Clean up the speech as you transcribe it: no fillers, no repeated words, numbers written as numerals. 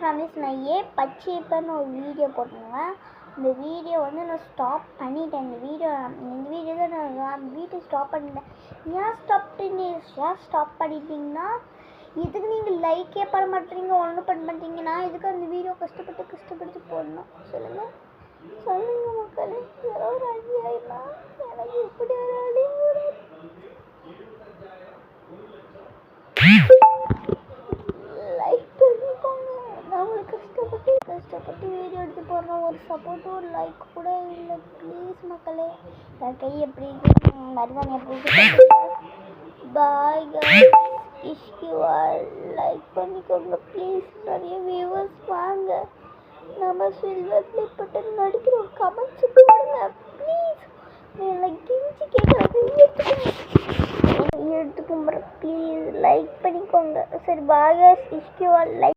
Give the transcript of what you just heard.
Families, நான் ஏன் பச்சையப்பன்னு ஒரு வீடியோ போட்டிருந்தேன். இந்த வீடியோ வந்து நான் ஸ்டாப் பண்ணிட்டேன். இந்த வீடியோ தான் நான் வீடியோ ஸ்டாப் பண்ணிட்டேன். ஏன் ஸ்டாப் பண்ணிட்டீங்கன்னா, இதுக்கு நீங்கள் லைக்கே பண்ண மாட்டீங்க, ஒன்றும் பண்ண மாட்டீங்க. நான் இதுக்கு அந்த வீடியோ கஷ்டப்பட்டு போடணும். சொல்லுங்கள் மக்களே, ஏதோ ஒரு அநியாயமா எனக்கு இப்படி ஒரு அடிமுறை. லைக் பண்ணிக்கோங்க. நான் உங்களுக்கு கஷ்டப்பட்டு வீடியோ எடுத்து போடுறோம். ஒரு சப்போர்ட், ஒரு லைக் கூட இல்லை. ப்ளீஸ் மக்களே, என் கை எப்படி மருதாணி எப்படி பாய் கைஸ். லைக் பண்ணிக்கோங்க ப்ளீஸ். நிறைய வியூவர்ஸ் வாங்க. நம்ம சில்வர் ப்ளே பட்டன் நடிக்கிறோம். கமெண்ட்ஸ் போடுங்க ப்ளீஸ். நான் கெஞ்சி கேட்குறேன், எடுத்துக்கோங்க ப்ளீஸ். லைக் பண்ணிக்கோங்க. சரி பாய் கைஸ். லைக்